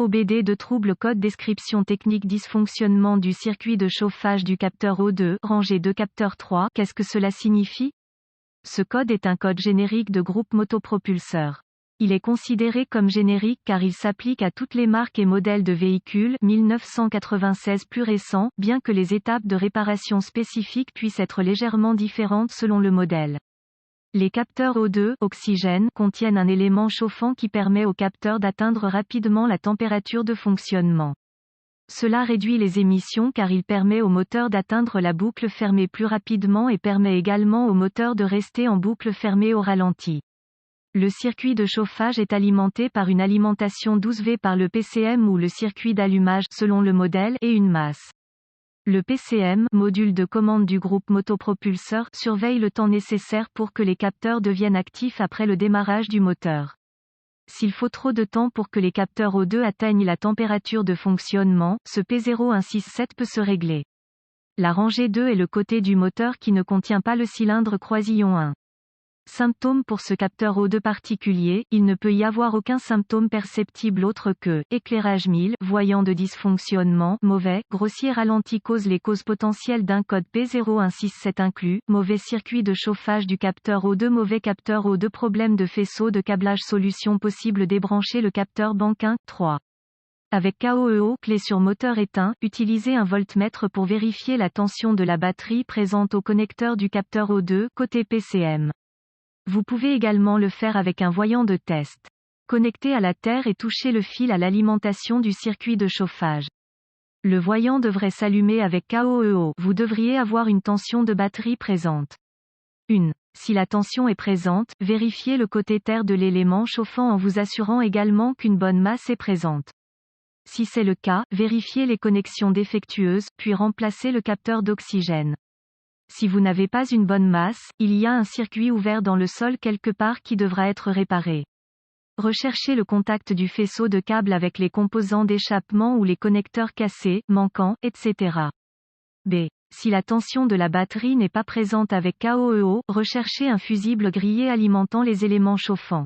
OBD de trouble code description technique dysfonctionnement du circuit de chauffage du capteur O2, rangée 2 capteur 3. Qu'est-ce que cela signifie? Ce code est un code générique de groupe motopropulseur. Il est considéré comme générique car il s'applique à toutes les marques et modèles de véhicules 1996 plus récents, bien que les étapes de réparation spécifiques puissent être légèrement différentes selon le modèle. Les capteurs O2, oxygène, contiennent un élément chauffant qui permet au capteur d'atteindre rapidement la température de fonctionnement. Cela réduit les émissions car il permet au moteur d'atteindre la boucle fermée plus rapidement et permet également au moteur de rester en boucle fermée au ralenti. Le circuit de chauffage est alimenté par une alimentation 12V par le PCM ou le circuit d'allumage selon le modèle et une masse. Le PCM, module de commande du groupe motopropulseur, surveille le temps nécessaire pour que les capteurs deviennent actifs après le démarrage du moteur. S'il faut trop de temps pour que les capteurs O2 atteignent la température de fonctionnement, ce P0167 peut se régler. La rangée 2 est le côté du moteur qui ne contient pas le cylindre croisillon 1. Symptômes pour ce capteur O2 particulier, il ne peut y avoir aucun symptôme perceptible autre que éclairage 1000, voyant de dysfonctionnement, mauvais, grossier ralenti cause les causes potentielles d'un code P0167 inclus, mauvais circuit de chauffage du capteur O2, mauvais capteur O2, problème de faisceau de câblage, solution possible, débrancher le capteur banque 1, 3. Avec KOEO, clé sur moteur éteint, utilisez un voltmètre pour vérifier la tension de la batterie présente au connecteur du capteur O2, côté PCM. Vous pouvez également le faire avec un voyant de test. Connectez à la terre et touchez le fil à l'alimentation du circuit de chauffage. Le voyant devrait s'allumer avec KOEO. Vous devriez avoir une tension de batterie présente. 1. Si la tension est présente, vérifiez le côté terre de l'élément chauffant en vous assurant également qu'une bonne masse est présente. Si c'est le cas, vérifiez les connexions défectueuses, puis remplacez le capteur d'oxygène. Si vous n'avez pas une bonne masse, il y a un circuit ouvert dans le sol quelque part qui devra être réparé. Recherchez le contact du faisceau de câble avec les composants d'échappement ou les connecteurs cassés, manquants, etc. B. Si la tension de la batterie n'est pas présente avec KOEO, recherchez un fusible grillé alimentant les éléments chauffants.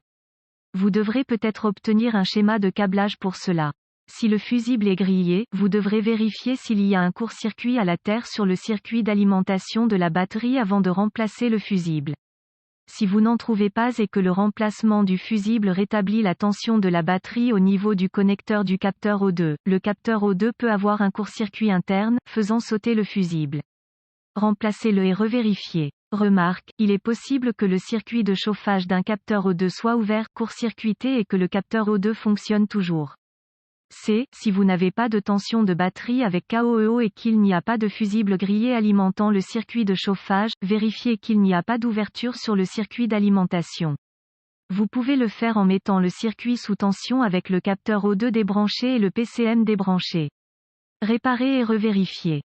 Vous devrez peut-être obtenir un schéma de câblage pour cela. Si le fusible est grillé, vous devrez vérifier s'il y a un court-circuit à la terre sur le circuit d'alimentation de la batterie avant de remplacer le fusible. Si vous n'en trouvez pas et que le remplacement du fusible rétablit la tension de la batterie au niveau du connecteur du capteur O2, le capteur O2 peut avoir un court-circuit interne, faisant sauter le fusible. Remplacez-le et revérifiez. Remarque, il est possible que le circuit de chauffage d'un capteur O2 soit ouvert, court-circuité et que le capteur O2 fonctionne toujours. C. Si vous n'avez pas de tension de batterie avec KOEO et qu'il n'y a pas de fusible grillé alimentant le circuit de chauffage, vérifiez qu'il n'y a pas d'ouverture sur le circuit d'alimentation. Vous pouvez le faire en mettant le circuit sous tension avec le capteur O2 débranché et le PCM débranché. Réparez et revérifiez.